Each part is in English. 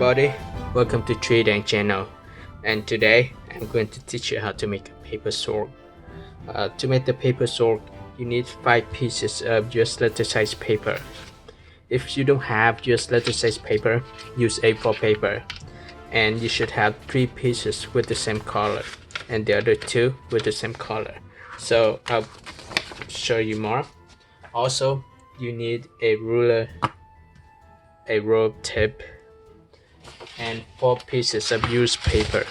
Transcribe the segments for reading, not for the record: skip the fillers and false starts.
everybody, welcome to TriKdanG channel, and today I'm going to teach you how to make a paper sword. To make the paper sword, you need 5 pieces of just letter size paper. If you don't have just letter size paper, use A4 paper, and you should have 3 pieces with the same color and the other 2 with the same color. So I'll show you more. Also, you need a ruler, a rope tip, and 4 pieces of used paper.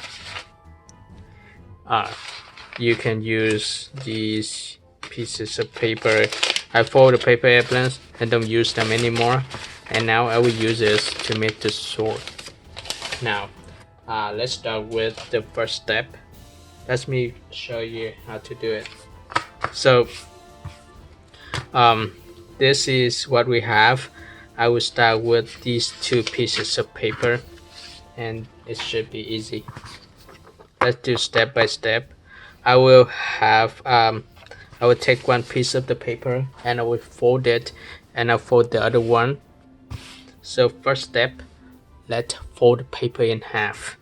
You can use these pieces of paper. I fold the paper airplanes and don't use them anymore, and now I will use this to make the sword. Now let's start with the first step. Let me show you how to do it. So this is what we have. I will start with these 2 pieces of paper, and it should be easy. Let's do step by step. I will take 1 piece of the paper and I will fold it, and I'll fold the other one. So first step, let's fold the paper in half.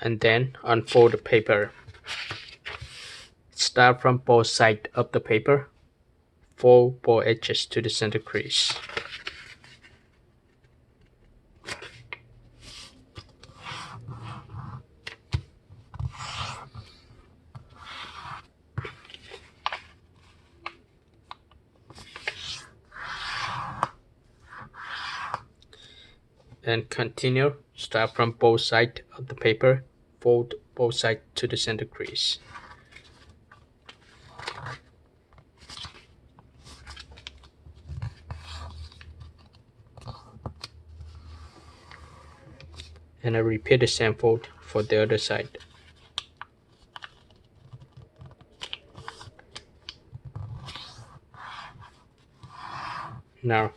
And then unfold the paper. Start from both sides of the paper. Fold both edges to the center crease. And continue. Start from both sides of the paper. Fold both sides to the center crease. And I repeat the same fold for the other side. Now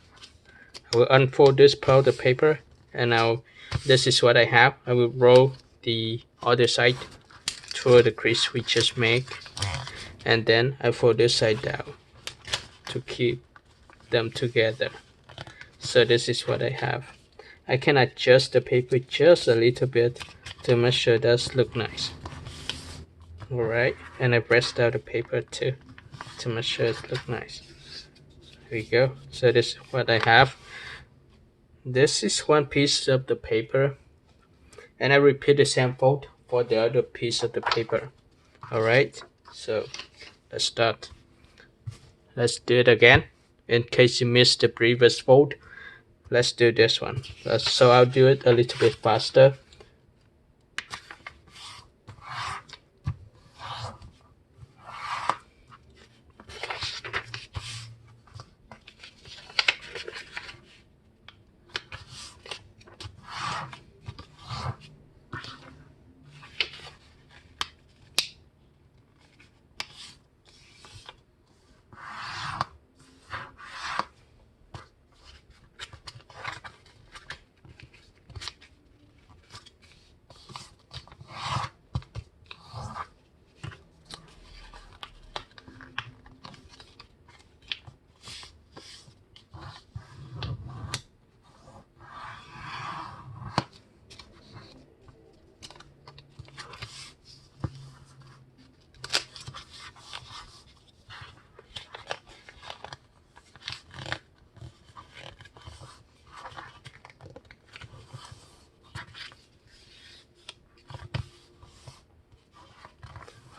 I will unfold this part of the paper, and now this is what I have. I will roll the other side toward the crease we just made, and then I fold this side down to keep them together. So this is what I have. I can adjust the paper just a little bit to make sure it does look nice. Alright, and I pressed out the paper too to make sure it looks nice. There we go. So this is what I have. This is 1 piece of the paper, and I repeat the same fold for the other piece of the paper. Alright, so let's start. Let's do it again. In case you missed the previous fold, let's do this one. So I'll do it a little bit faster.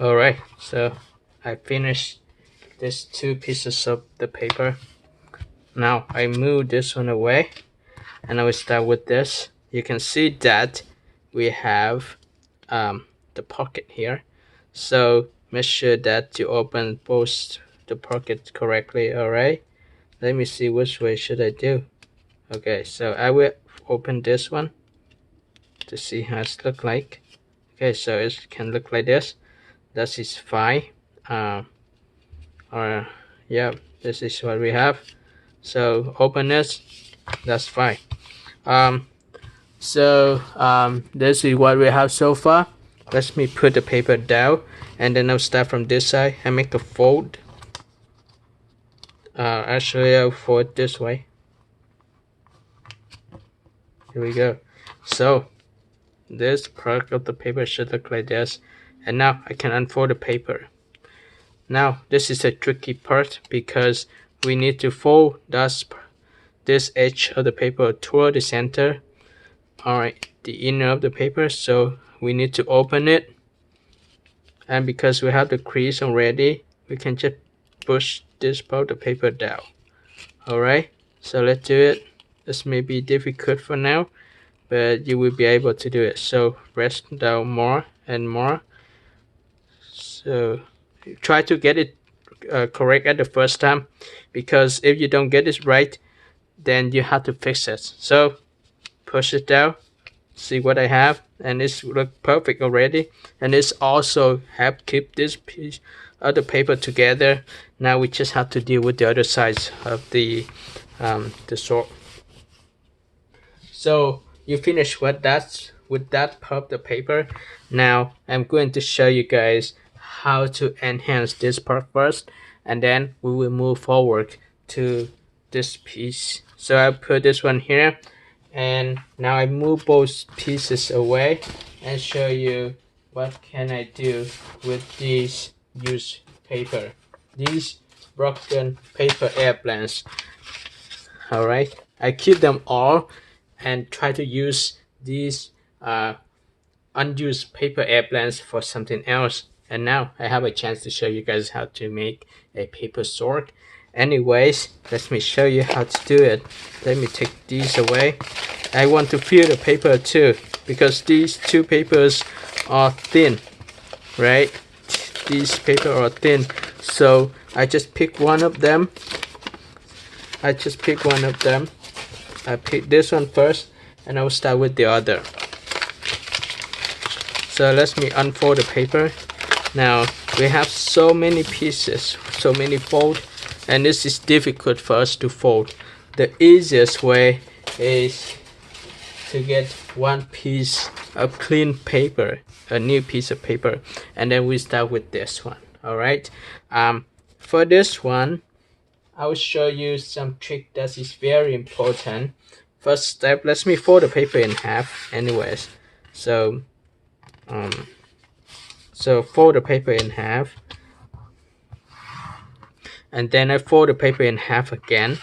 Alright, so I finished these 2 pieces of the paper. Now I move this one away, and I will start with this. You can see that we have the pocket here, so make sure that you open both the pockets correctly. Alright, let me see which way should I do. Okay, so I will open this one to see how it looks like. Okay, so it can look like this. That is fine. Yeah, this is what we have. So open this. That's fine. This is what we have so far. Let me put the paper down, and then I'll start from this side and make a fold. Actually I'll fold this way. Here we go. So this part of the paper should look like this, and now I can unfold the paper. Now this is a tricky part because we need to fold this edge of the paper toward the center, alright, the inner of the paper. So we need to open it, and because we have the crease already, we can just push this part of the paper down. Alright, so let's do it. This may be difficult for now, but you will be able to do it. So press down more and more. So try to get it correct at the first time, because if you don't get it right, then you have to fix it. So push it down, see what I have, and it's look perfect already, and it's also have keep this piece of the paper together. Now we just have to deal with the other sides of the sword. So you finish with that part of the paper. Now I'm going to show you guys how to enhance this part first, and then we will move forward to this piece. So I put this one here, and now I move both pieces away and show you what can I do with these used paper, these broken paper airplanes. Alright, I keep them all and try to use these unused paper airplanes for something else. And now I have a chance to show you guys how to make a paper sword. Anyways, let me show you how to do it. Let me take these away. I want to fill the paper too, because these two papers are thin, right? These paper are thin, so I just pick one of them. I pick this one first, and I will start with the other. So let me unfold the paper. Now we have so many pieces, so many fold, and this is difficult for us to fold. The easiest way is to get one piece of clean paper, a new piece of paper, and then we start with this one. All right. For this one, I will show you some trick that is very important. First step, let me fold the paper in half. Anyways, so fold the paper in half, and then I fold the paper in half again.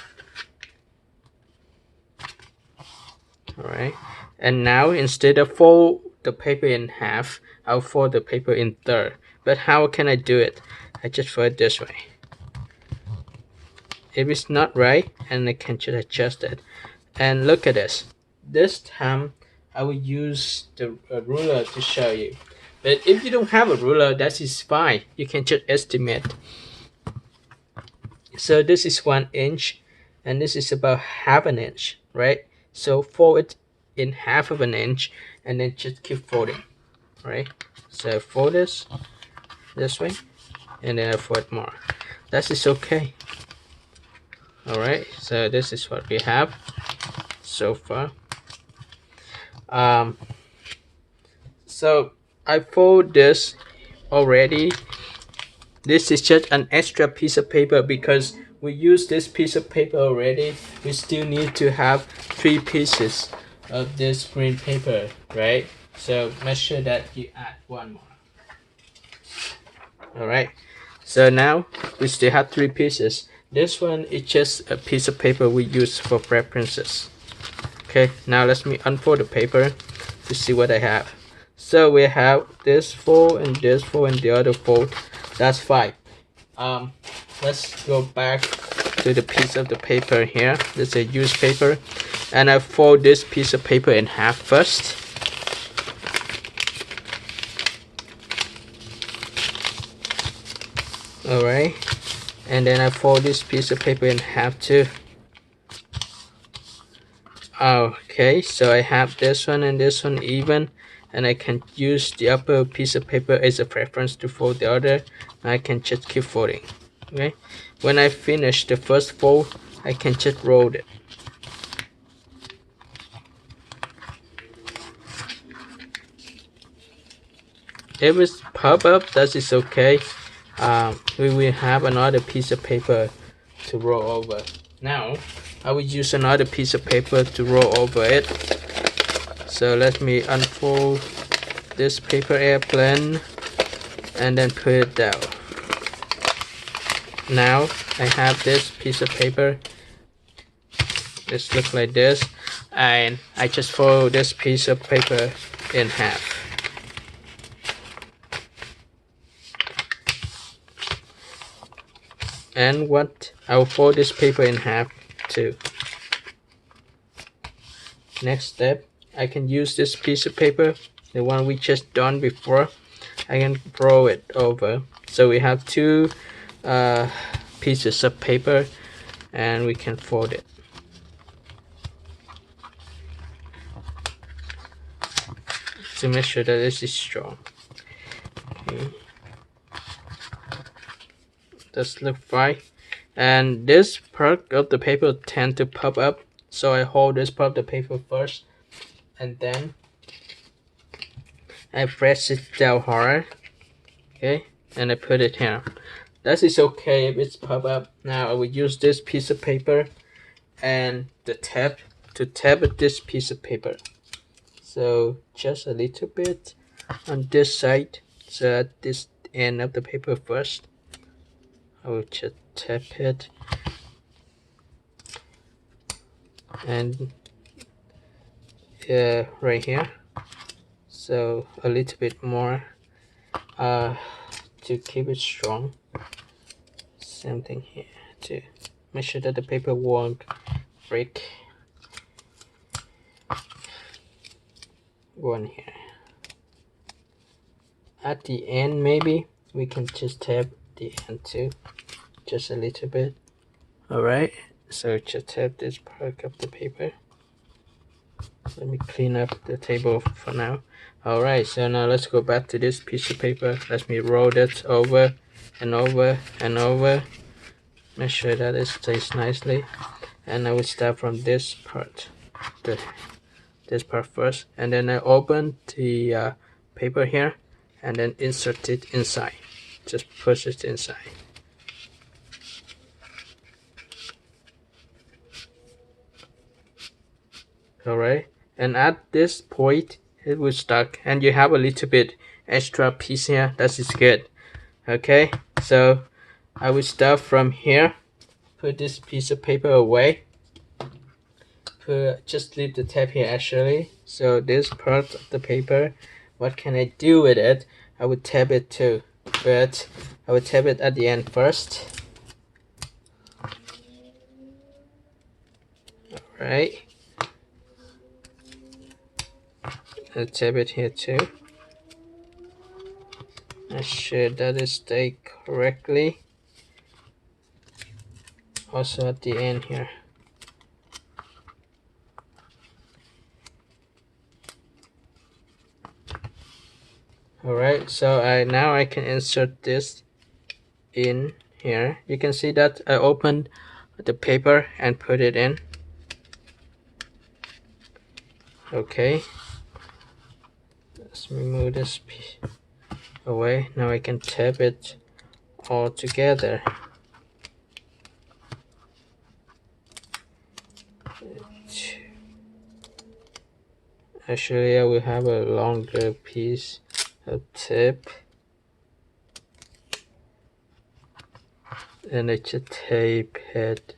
All right, and now instead of fold the paper in half, I'll fold the paper in third. But how can I do it? I just fold it this way. If it's not right, and I can just adjust it. And look at this. This time I will use the ruler to show you. But if you don't have a ruler, that is fine. You can just estimate. So this is 1 inch, and this is about half an inch, right? So fold it in half of an inch, and then just keep folding, right? So fold this way, and then I fold more. That is okay. All right. So this is what we have so far. So I fold this already. This is just an extra piece of paper because we use this piece of paper already. We still need to have 3 pieces of this green paper, right? So make sure that you add 1 more. All right. So now we still have 3 pieces. This one is just a piece of paper we use for references. Okay, now let me unfold the paper to see what I have. So we have this fold and this fold and the other fold. That's 5. Let's go back to the piece of the paper here. This is a used paper, and I fold this piece of paper in half first. Alright, and then I fold this piece of paper in half too. Okay, so I have this one and this one even, and I can use the upper piece of paper as a reference to fold the other. I can just keep folding. Okay, when I finish the first fold, I can just roll it. if it's pop up, that is okay. We will have another piece of paper to roll over. Now I will use another piece of paper to roll over it. So let me unfold this paper airplane and then put it down. Now I have this piece of paper. This looks like this, and I just fold this piece of paper in half. And what I will fold this paper in half too. Next step, I can use this piece of paper, the one we just done before. I can roll it over, so we have two pieces of paper, and we can fold it. To make sure that this is strong. Okay. Does look fine. And this part of the paper tend to pop up, so I hold this part of the paper first, and then I press it down hard. Okay, and I put it here. That is okay if it's pop up. Now I will use this piece of paper and the tab to tab this piece of paper. So just a little bit on this side, so at this end of the paper first. I will just tap it, and right here. So a little bit more to keep it strong. Same thing here to make sure that the paper won't break. One here. At the end, maybe we can just tap the end too, just a little bit. Alright, so just tap this part of the paper. Let me clean up the table for now. Alright, so now let's go back to this piece of paper. Let me roll that over and over and over. Make sure that it stays nicely. And I will start from this part, this part first, and then I open the paper here and then insert it inside. Just push it inside. Alright, and at this point it will stuck, and you have a little bit extra piece here. That is good. Okay, so I will start from here. Put this piece of paper away. Just leave the tab here actually. So this part of the paper, what can I do with it? I would tab it too, but I would tab it at the end first. Alright, I'll tab it here too. Make sure that it stays correctly. Also at the end here. Alright, so now I can insert this in here. You can see that I opened the paper and put it in. Okay, let's remove this piece away. Now I can tab it all together. Actually, I will have a longer piece of tape, and I just tape it.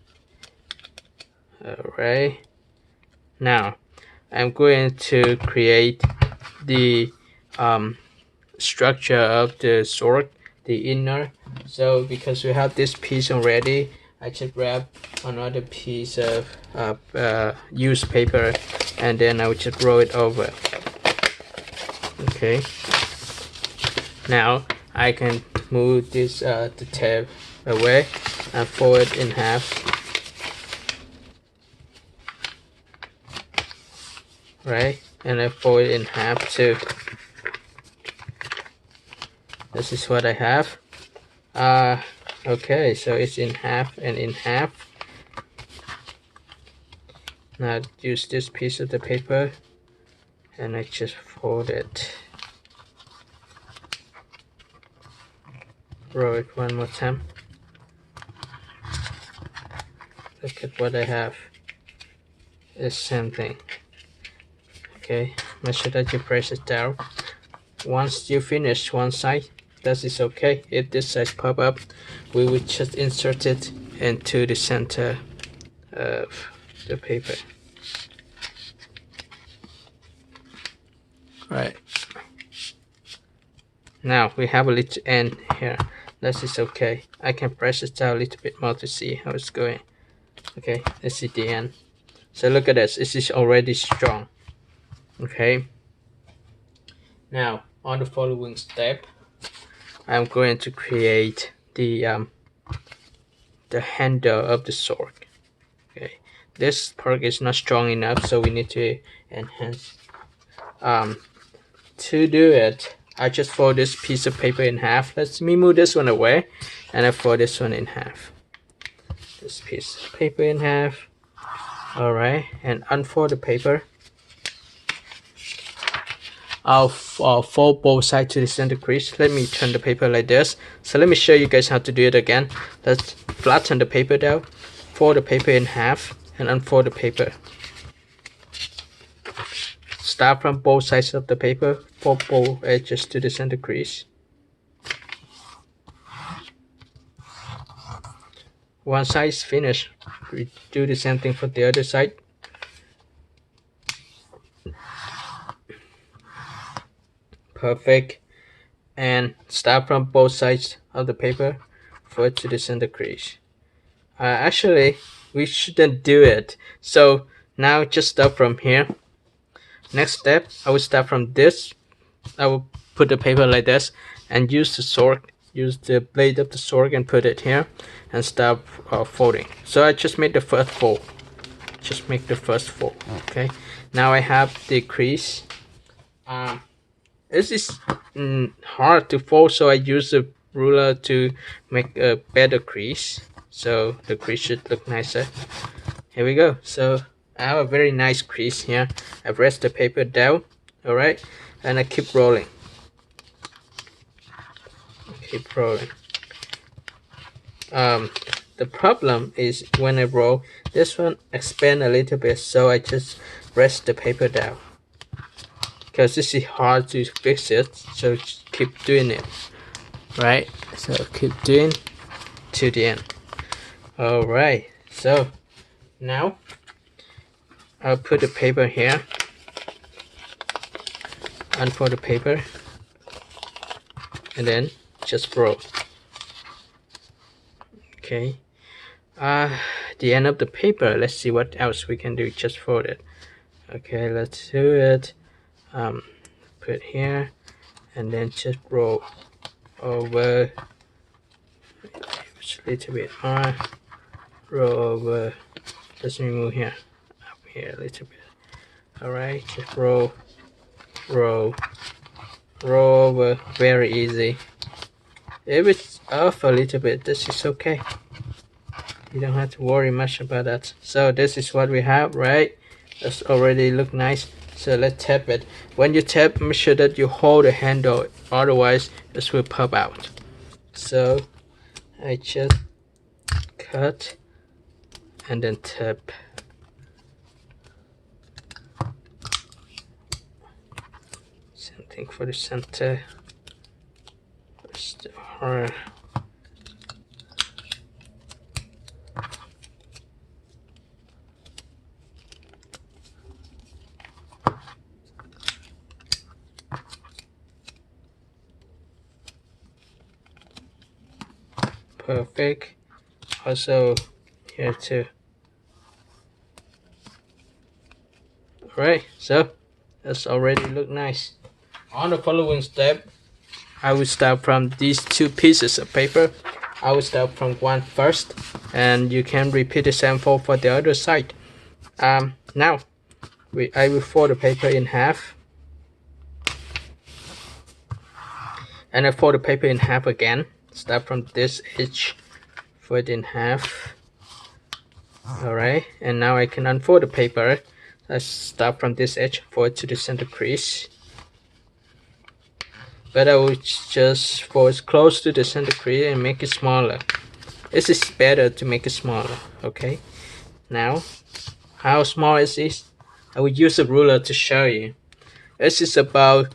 Alright, now I'm going to create the structure of the sword, the inner. So because we have this piece already, I just grab another piece of used paper, and then I will just roll it over. Okay, now I can move this the tab away and fold it in half. Right, and I fold it in half too. This is what I have. Okay, so it's in half and in half. Now use this piece of the paper and I just fold it. roll it one more time. Look at what I have. It's same thing. Okay, make sure that you press it down. Once you finish one side, that is okay. If this side pop up, we will just insert it into the center of the paper. Right. Now we have a little end here. That is okay. I can press it down a little bit more to see how it's going. Okay, this is the end. So look at this. This is already strong. Okay. Now on the following step, I'm going to create the handle of the sword. Okay, this part is not strong enough, so we need to enhance. To do it, I just fold this piece of paper in half. Let me move this one away, and I fold this one in half. This piece of paper in half. All right, and unfold the paper. I'll fold both sides to the center crease. Let me turn the paper like this. So let me show you guys how to do it again. Let's flatten the paper down, fold the paper in half, and unfold the paper. Start from both sides of the paper, fold both edges to the center crease. One side is finished. We do the same thing for the other side. Perfect. And start from both sides of the paper, fold to the center crease. Actually, we shouldn't do it. So now just start from here. Next step, I will start from this. I will put the paper like this and use the sword, use the blade of the sword and put it here and start folding. So I just made the first fold. Just make the first fold. Okay. Now I have the crease. This is hard to fold, so I use a ruler to make a better crease. So the crease should look nicer. Here we go. So I have a very nice crease here. I press the paper down, alright, and I keep rolling. Keep rolling. The problem is when I roll, this one expand a little bit, so I just press the paper down. Because this is hard to fix it, so just keep doing it. Right? So keep doing to the end. Alright, so now I'll put the paper here, unfold the paper, and then just roll. Okay. The end of the paper, let's see what else we can do. Just fold it. Okay, let's do it. Put here, and then just roll over. Just a little bit more. Roll over. Just remove here, up here a little bit. All right, just roll, roll, roll over. Very easy. If it's off a little bit, this is okay. You don't have to worry much about that. So this is what we have, right? That's already look nice. So let's tap it. When you tap, make sure that you hold the handle, otherwise this will pop out. So I just cut and then tap. Same thing for the center. Perfect. Also here too. Alright, so that's already look nice. On the following step, I will start from these two pieces of paper. I will start from one first, and you can repeat the same fold for the other side. Now I will fold the paper in half, and I fold the paper in half again. Start from this edge, fold it in half. Alright, and now I can unfold the paper. I start from this edge, fold to the center crease. but I will just force close to the center crease and make it smaller. This is better to make it smaller. Okay, now how small is this? I will use a ruler to show you. This is about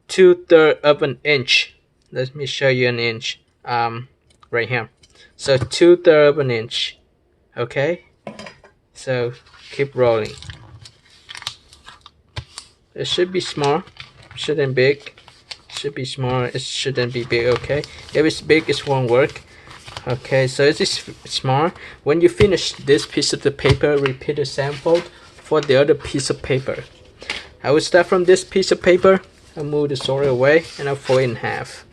2/3 of an inch. Let me show you an inch. Right here. So 2/3 of an inch. Okay. So keep rolling. It should be small. Shouldn't big. Should be small. It shouldn't be big. Okay. If it's big, it won't work. Okay. So it is small. When you finish this piece of the paper, repeat the same fold for the other piece of paper. I will start from this piece of paper. I'll move the soar away and I'll fold it in half.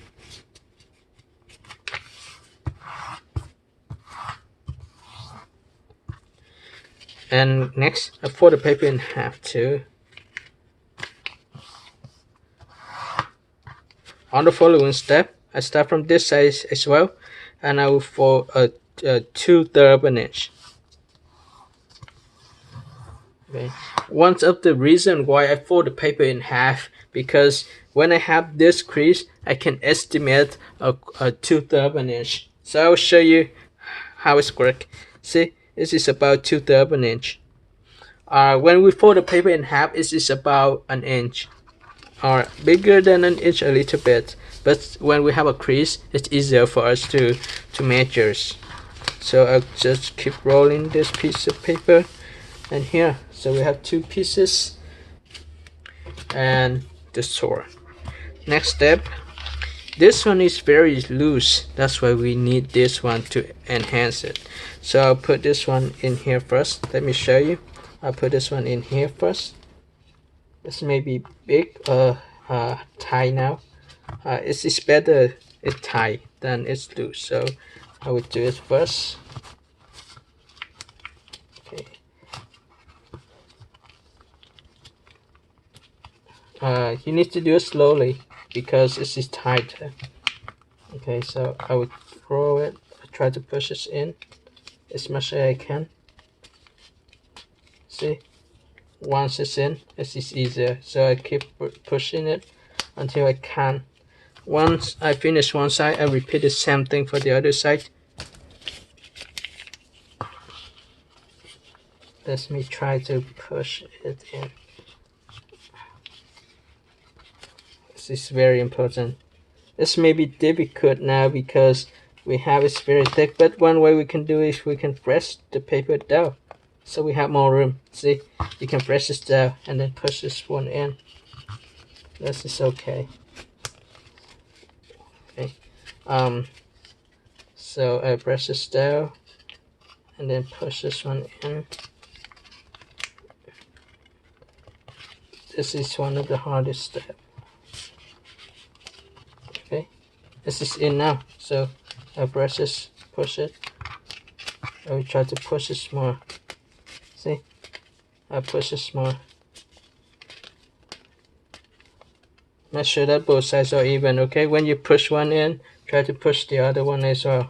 And next, I fold the paper in half too. On the following step, I start from this side as well, and I will fold a 2/3 of an inch. Okay. One of the reason why I fold the paper in half, because when I have this crease, I can estimate a 2/3 of an inch. So I will show you how it's work. See, this is about 2/3 of an inch. When we fold the paper in half, it is about an inch, or bigger than an inch a little bit. But when we have a crease, it's easier for us to measure. So I'll just keep rolling this piece of paper, and here, so we have two pieces and the soar. Next step, this one is very loose, that's why we need this one to enhance it. So I'll put this one in here first. Let me show you. I'll put this one in here first. This may be big tight now. It's better it's tight than it's loose, so I will do it first. Okay. You need to do it slowly because this is tight. Okay, so I would throw it. I try to push it in as much as I can. See, once it's in, this is easier. So I keep pushing it until I can. Once I finish one side, I repeat the same thing for the other side. Let me try to push it in. This is very important. This may be difficult now because we have it very thick, but one way we can do is we can press the paper down, so we have more room. See, you can press this down and then push this one in. This is okay. Okay. So I press this down and then push this one in. This is one of the hardest steps. Okay, this is in now, so I press this, push it. I will try to push this more. See, I push this more. Make sure that both sides are even. Okay, when you push one in, try to push the other one as well.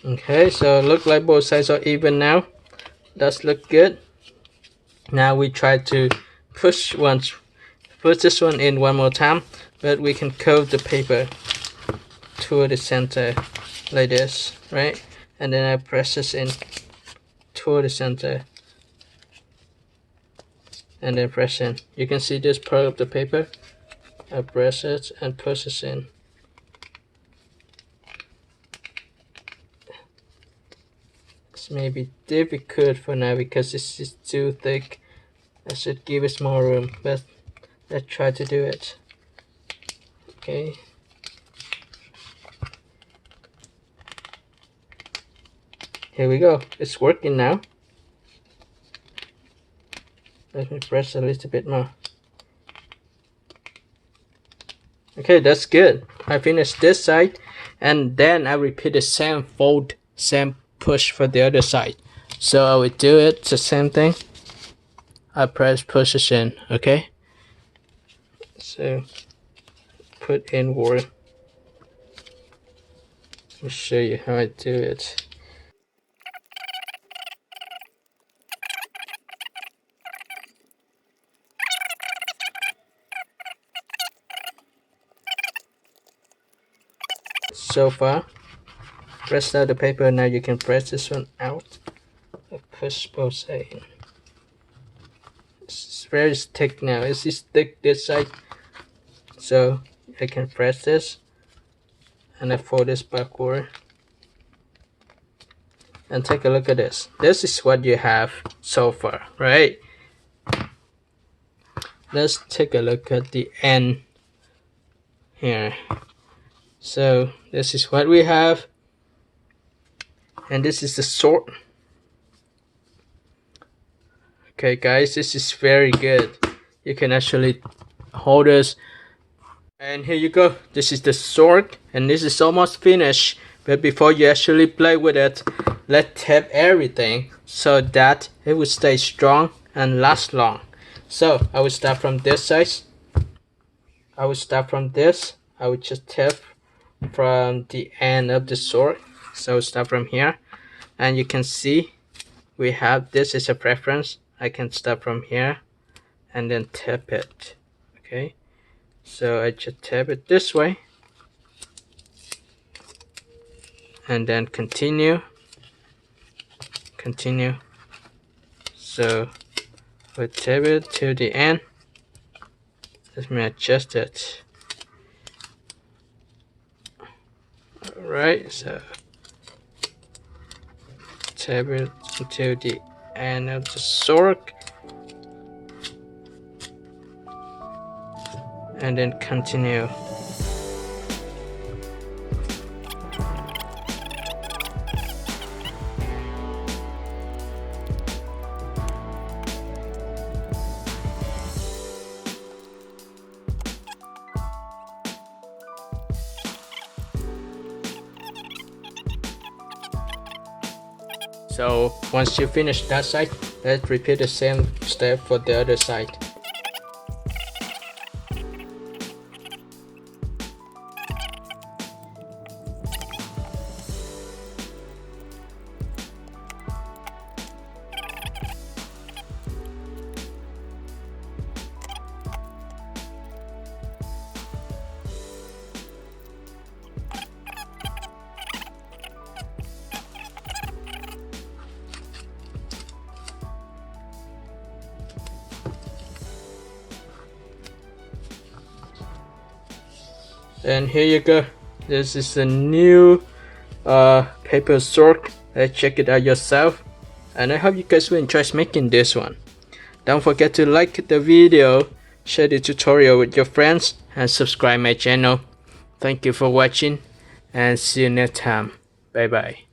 Okay, so look like both sides are even now. Does look good. Now we try to push this one in one more time, but we can curve the paper toward the center like this, right? And then I press this in toward the center and then press in. You can see this part of the paper. I press it and push it in. This may be difficult for now because this is too thick. I should give it more room, but let's try to do it. Okay. Here we go. It's working now. Let me press a little bit more. Okay, that's good. I finished this side, and then I repeat the same fold, same push for the other side. So I will do it the same thing. I press push it in. Okay, So put inward. Let me show you how I do it. So far, press out the paper. Now you can press this one out. Push both sides in. It's very thick now. It's thick this side. So I can press this and I fold this backward. And take a look at this. This is what you have so far, right? Let's take a look at the end here. So this is what we have, and this is the sort. Okay guys, this is very good. You can actually hold this, and here you go. This is the sort, and this is almost finished. But before you actually play with it, let's tape everything so that it will stay strong and last long. So I will start from this side. I will start from this. I will just tape from the end of the sword. So start from here, and you can see we have this is a preference. I can start from here and then tap it. Okay, so I just tap it this way and then continue. So we tap it to the end. Let me adjust it. Alright, so tap it to the end of the sword and then continue. So once you finish that side, let's repeat the same step for the other side. And here you go. This is a new paper sword. Let's check it out yourself. And I hope you guys will enjoy making this one. Don't forget to like the video, share the tutorial with your friends, and subscribe my channel. Thank you for watching, and see you next time. Bye bye.